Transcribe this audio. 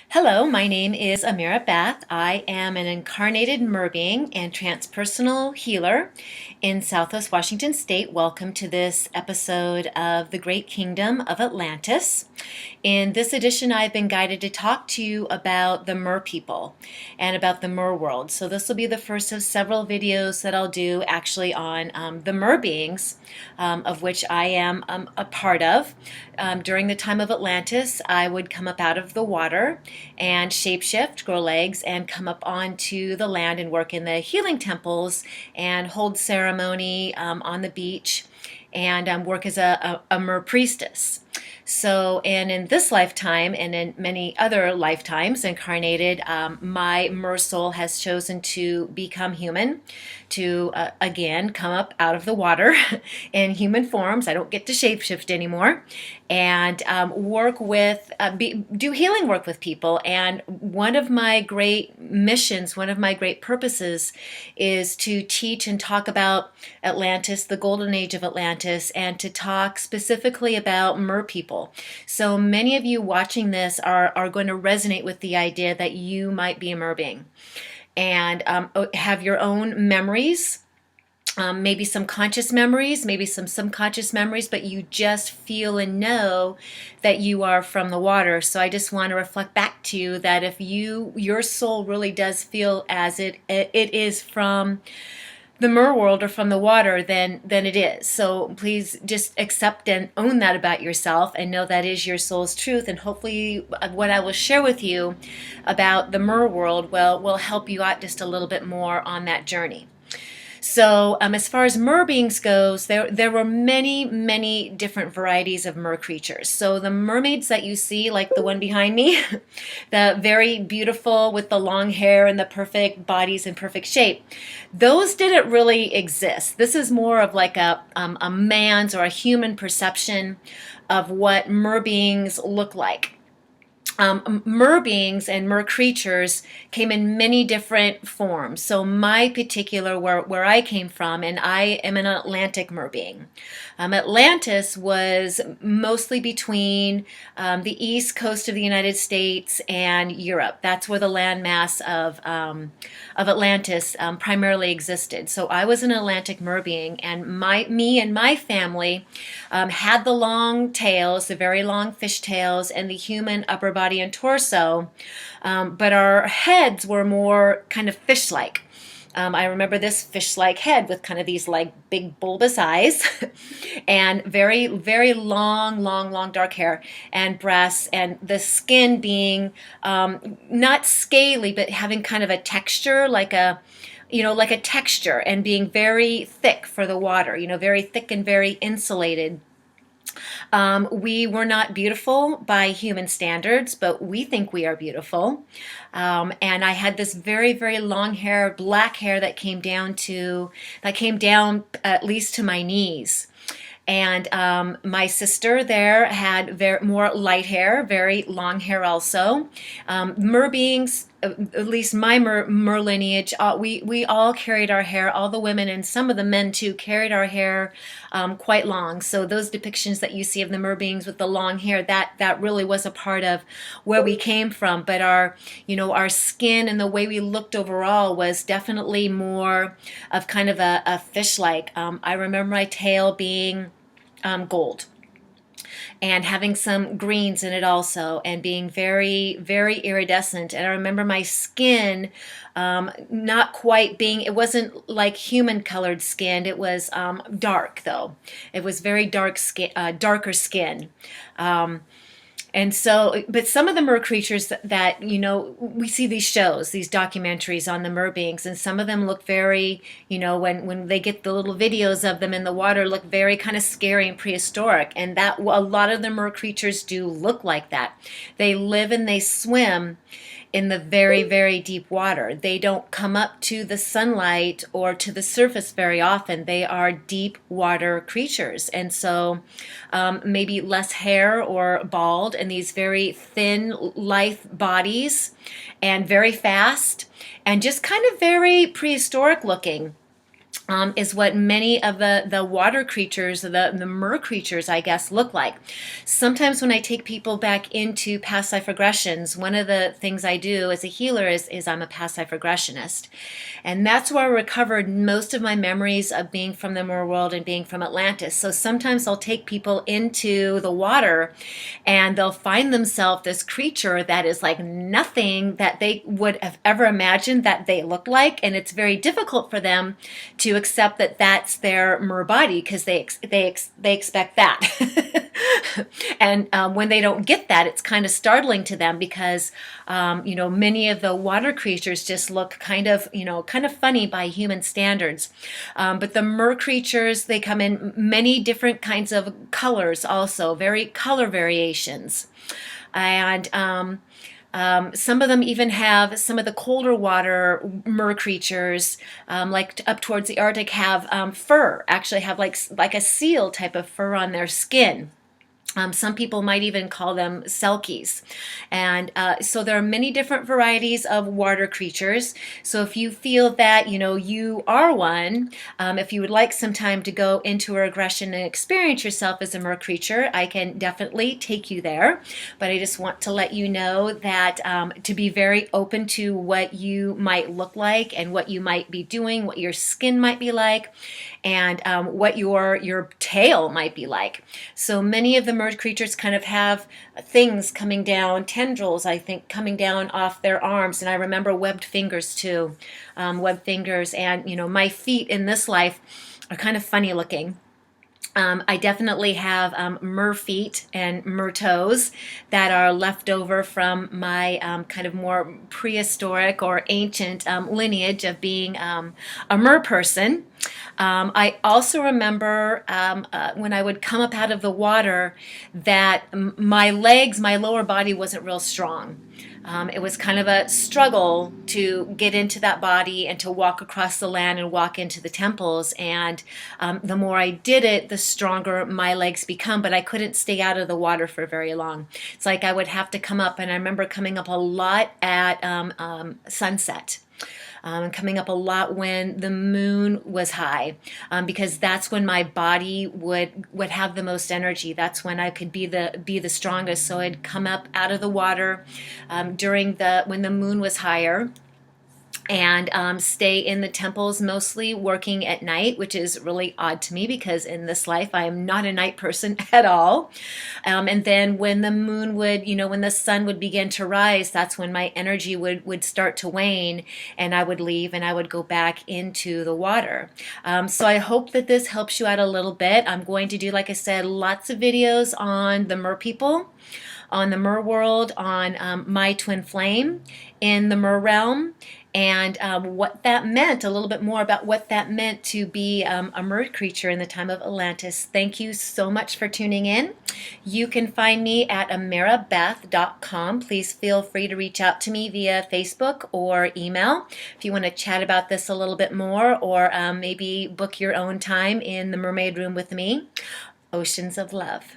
Hello, my name is Ameera. I am an incarnated merbeing and transpersonal healer in Southwest Washington State. Welcome to this episode of The Great Kingdom of Atlantis. In this edition, I've been guided to talk to you about the mer people and about the mer world. So this will be the first of several videos that I'll do actually on the mer beings, of which I am a part of. During the time of Atlantis, I would come up out of the water and shapeshift, grow legs, and come up onto the land and work in the healing temples and hold ceremony on the beach and work as a mer priestess. So, and in this lifetime and in many other lifetimes incarnated, my mer soul has chosen to become human, to again come up out of the water in human forms. I don't get to shapeshift anymore, and work with, do healing work with people. And one of my great missions, one of my great purposes is to teach and talk about Atlantis, the golden age of Atlantis, and to talk specifically about mer people. So many of you watching this are going to resonate with the idea that you might be a mer being and have your own memories, maybe some conscious memories, maybe some subconscious memories, but you just feel and know that you are from the water. So I just want to reflect back to you that if your soul really does feel as it is from the mer world or from the water, then it is. So please just accept and own that about yourself and know that is your soul's truth. And hopefully what I will share with you about the mer world will help you out just a little bit more on that journey. So as far as mer beings goes, there were many different varieties of mer creatures. So the mermaids that you see, like the one behind me, the very beautiful with the long hair and the perfect bodies in perfect shape, those didn't really exist. This is more of like a man's or a human perception of what mer beings look like. Mer beings and mer creatures came in many different forms. So my particular, where I came from, and I am an Atlantic mer being. Atlantis was mostly between the east coast of the United States and Europe. That's where the landmass of Atlantis primarily existed. So I was an Atlantic mer being, and me and my family had the long tails, the very long fish tails, and the human upper body and torso, but our heads were more kind of fish-like. I remember this fish-like head with kind of these like big bulbous eyes and very long dark hair and breasts, and the skin being not scaly but having kind of a texture like like a texture, and being very thick for the water, very thick and very insulated. We were not beautiful by human standards, but we think we are beautiful. And I had this very long hair, black hair that came down at least to my knees. And my sister there had more light hair, very long hair also. Mer beings, at least my mer lineage, we all carried our hair, all the women and some of the men too carried our hair quite long. So those depictions that you see of the mer beings with the long hair, that really was a part of where we came from. But our skin and the way we looked overall was definitely more of kind of a fish-like. I remember my tail being gold and having some greens in it also, and being very iridescent. And I remember my skin not quite being, it wasn't like human colored skin, it was dark though. It was very dark skin, darker skin. And so, but some of the mer creatures that we see these shows, these documentaries on the mer beings, and some of them look very, when they get the little videos of them in the water, look very kind of scary and prehistoric. And that a lot of the mer creatures do look like that. They live and they swim in the very deep water. They don't come up to the sunlight or to the surface very often. They are deep water creatures, and so maybe less hair or bald, and these very thin, lithe bodies, and very fast, and just kind of very prehistoric looking. is what many of the water creatures, the mer creatures, I guess, look like. Sometimes when I take people back into past life regressions, one of the things I do as a healer is I'm a past life regressionist. And that's where I recovered most of my memories of being from the mer world and being from Atlantis. So sometimes I'll take people into the water and they'll find themselves this creature that is like nothing that they would have ever imagined that they look like. And it's very difficult for them to accept that that's their mer body because they expect that. And when they don't get that, it's kind of startling to them because many of the water creatures just look kind of funny by human standards. But the mer creatures, they come in many different kinds of colors, also very color variations, and some of them even have some of the colder water mer creatures, like up towards the Arctic, have fur. Actually, have like a seal type of fur on their skin. Some people might even call them selkies. And so there are many different varieties of water creatures. So if you feel that, you are one, if you would like some time to go into a regression and experience yourself as a mer creature, I can definitely take you there. But I just want to let you know that to be very open to what you might look like and what you might be doing, what your skin might be like, and what your tail might be like. So many of the mer creatures kind of have things coming down, tendrils, I think, coming down off their arms. And I remember webbed fingers too, webbed fingers. And, my feet in this life are kind of funny looking. I definitely have mer feet and mer toes that are left over from my kind of more prehistoric or ancient lineage of being a mer person. I also remember when I would come up out of the water that my legs, my lower body wasn't real strong. It was kind of a struggle to get into that body and to walk across the land and walk into the temples. And the more I did it, the stronger my legs become, but I couldn't stay out of the water for very long. It's like I would have to come up, and I remember coming up a lot at sunset. And coming up a lot when the moon was high, because that's when my body would have the most energy. That's when I could be the strongest. So I'd come up out of the water when the moon was higher, and stay in the temples, mostly working at night, which is really odd to me because in this life I am not a night person at all. And then when the moon when the sun would begin to rise, that's when my energy would start to wane, and I would leave and I would go back into the water. So I hope that this helps you out a little bit. I'm going to do, like I said, lots of videos on the mer people, on the mer world, on my twin flame in the mer realm, and what that meant, a little bit more about what that meant to be a mer creature in the time of Atlantis. Thank you so much for tuning in. You can find me at ameerabeth.com. Please feel free to reach out to me via Facebook or email if you want to chat about this a little bit more, or maybe book your own time in the mermaid room with me. Oceans of love.